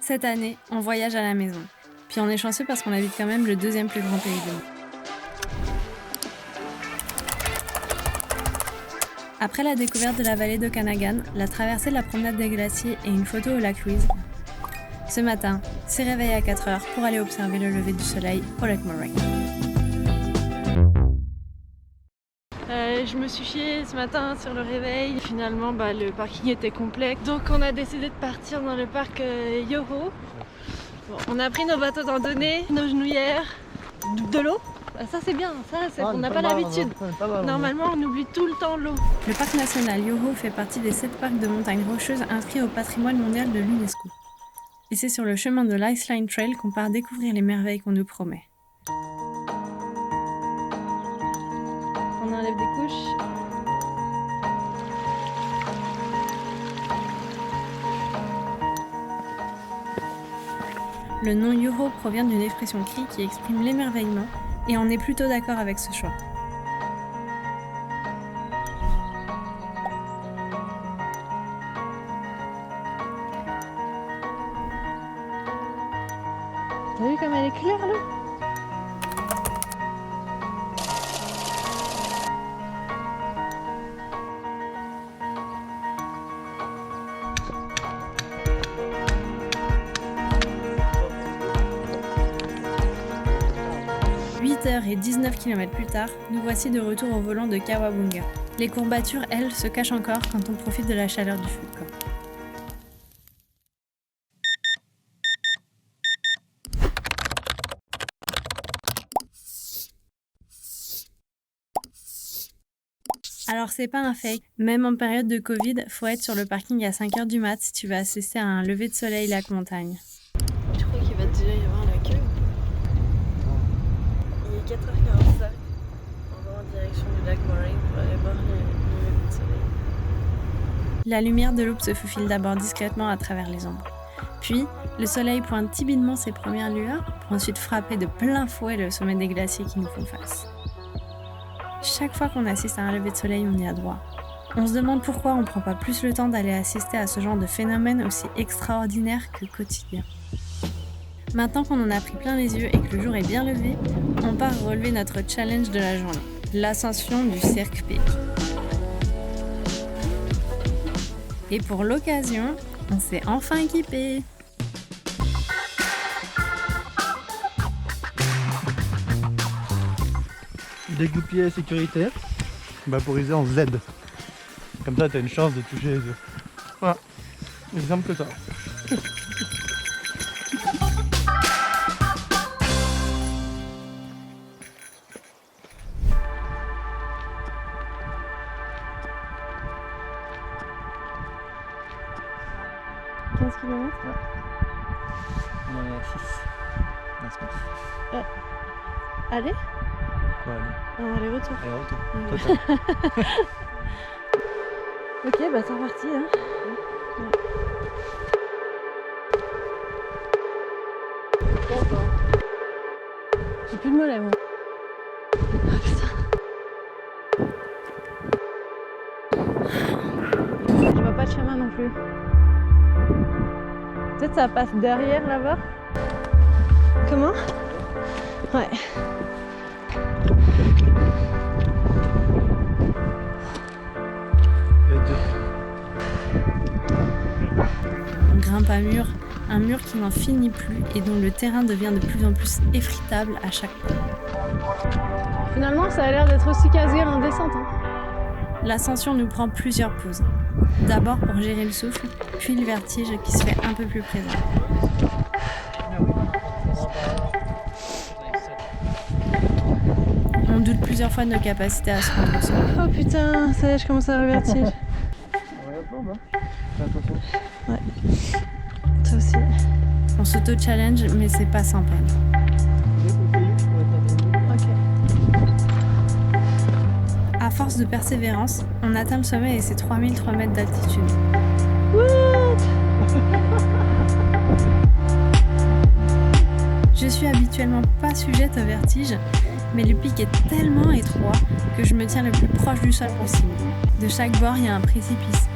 Cette année, on voyage à la maison. Puis on est chanceux parce qu'on habite quand même le deuxième plus grand pays du monde. Après la découverte de la vallée d'Okanagan, la traversée de la promenade des glaciers et une photo au lac Louise, ce matin, s'est réveillé à 4h pour aller observer le lever du soleil au lac Murray. Je me suis chiée ce matin sur le réveil. Finalement, le parking était complet. Donc on a décidé de partir dans le parc Yoho. Bon, on a pris nos bateaux de randonnée, nos genouillères, de l'eau. Ça c'est bien, on n'a pas l'habitude. Normalement on oublie tout le temps l'eau. Le parc national Yoho fait partie des 7 parcs de montagnes rocheuses inscrits au patrimoine mondial de l'UNESCO. Et c'est sur le chemin de l'Iceline Trail qu'on part découvrir les merveilles qu'on nous promet. On enlève des couches. Le nom Yoho provient d'une expression cri qui exprime l'émerveillement et on est plutôt d'accord avec ce choix. T'as vu comme elle est claire là ? Et 19 km plus tard, nous voici de retour au volant de Kawabunga. Les courbatures, elles, se cachent encore quand on profite de la chaleur du feu de camp. Alors c'est pas un fake, même en période de Covid, faut être sur le parking à 5h du mat si tu veux assister à un lever de soleil lac montagne. Je crois qu'il va déjà y avoir la queue. 4h45, on va en direction du lac Murray pour aller voir le lever de soleil. La lumière de l'aube se faufile d'abord discrètement à travers les ombres. Puis, le soleil pointe timidement ses premières lueurs pour ensuite frapper de plein fouet le sommet des glaciers qui nous font face. Chaque fois qu'on assiste à un lever de soleil, on y a droit. On se demande pourquoi on ne prend pas plus le temps d'aller assister à ce genre de phénomène aussi extraordinaire que quotidien. Maintenant qu'on en a pris plein les yeux et que le jour est bien levé, on part relever notre challenge de la journée, l'ascension du Cirque Peak. Et pour l'occasion, on s'est enfin équipé. Dégoupillé sécuritaire, vaporisé en Z. Comme ça, t'as une chance de toucher les œufs. Voilà, aussi simple que ça. 15 km. Ouais. On en est à 6. Allez ? Quoi, allez ? Aller-retour. Allez-retour. Total. Ok, c'est reparti. Hein. J'ai plus de mollets, moi. Ah putain. Je vois pas de chemin non plus. Peut-être ça passe derrière là-bas. Comment ? Ouais. On grimpe un mur qui n'en finit plus et dont le terrain devient de plus en plus effritable à chaque pas. Finalement, ça a l'air d'être aussi casse-gueule en descente. Hein. L'ascension nous prend plusieurs pauses. D'abord pour gérer le souffle, puis le vertige qui se fait un peu plus présent. On doute plusieurs fois de nos capacités à se rendre au sol. Oh putain, ça y est, je commence à avoir le vertige. Ouais. Toi aussi. On s'auto-challenge, mais c'est pas sans peine. Ok. À force de persévérance, on atteint le sommet et ses 3003 mètres d'altitude. What ? Je suis habituellement pas sujette au vertige, mais le pic est tellement étroit que je me tiens le plus proche du sol possible. De chaque bord, il y a un précipice.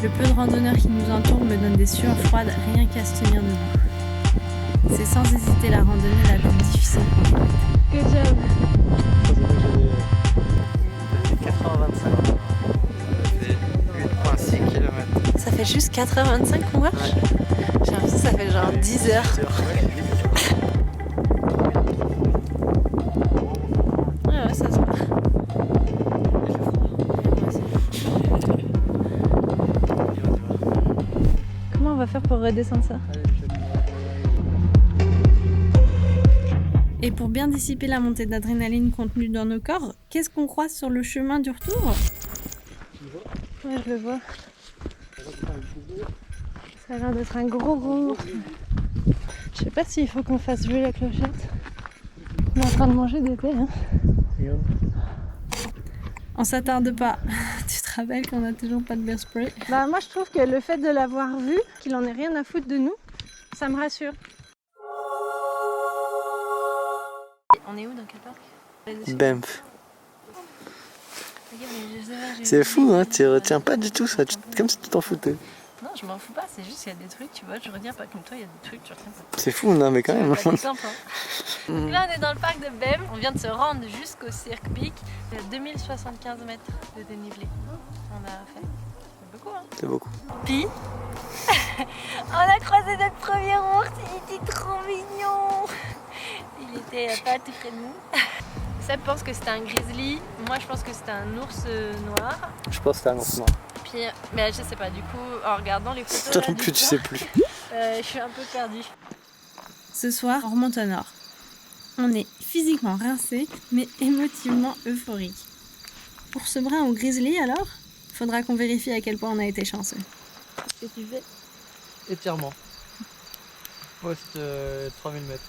Le peu de randonneurs qui nous entourent me donne des sueurs froides rien qu'à se tenir debout. C'est sans hésiter la randonnée la plus difficile qu'on ait faite. Good job. 4h25. Ça fait 8,6 km. Ça fait juste 4h25 qu'on marche. J'ai l'impression que ça fait genre 10 heures. Ouais, ça se voit. Comment on va faire pour redescendre ça? Et pour bien dissiper la montée d'adrénaline contenue dans nos corps, qu'est-ce qu'on croise sur le chemin du retour? Ouais, je le vois. Ça a l'air d'être un gros ours. Je sais pas s'il faut qu'on fasse jouer la clochette. On est en train de manger des pets, hein. On s'attarde pas. Tu te rappelles qu'on a toujours pas de bear spray? Bah moi je trouve que le fait de l'avoir vu, qu'il en ait rien à foutre de nous, ça me rassure. On est où, dans quel parc? Banff. C'est fou, hein, tu retiens pas du tout ça, comme si tu t'en foutais. Non, je m'en fous pas, c'est juste qu'il y a des trucs, tu vois, je retiens pas comme toi, il y a des trucs, tu retiens pas. C'est fou, non mais quand même. C'est simple, hein. Là, on est dans le parc de Banff, on vient de se rendre jusqu'au Cirque Peak. Il y a 2075 mètres de dénivelé. On a fait. C'est beaucoup, hein. C'est beaucoup. Puis, on a croisé notre premier ours, il était trop mignon. Il était pas tout près de nous. Seb pense que c'était un grizzly, moi je pense que c'était un ours noir. Je pense que c'est un ours noir. Puis, mais je sais pas, du coup, en regardant les photos. Toi là, non du plus, tu coin, sais plus. je suis un peu perdue. Ce soir, on remonte au nord. On est physiquement rincé, mais émotivement euphorique. Pour ce brin au grizzly alors, faudra qu'on vérifie à quel point on a été chanceux. Qu'est-ce que tu fais? Étirement. Ouais, c'est 3000 mètres.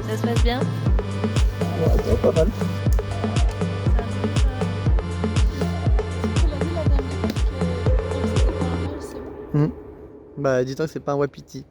Ça se passe bien? Ouais, pas mal. Bah dis-toi que c'est pas un wapiti.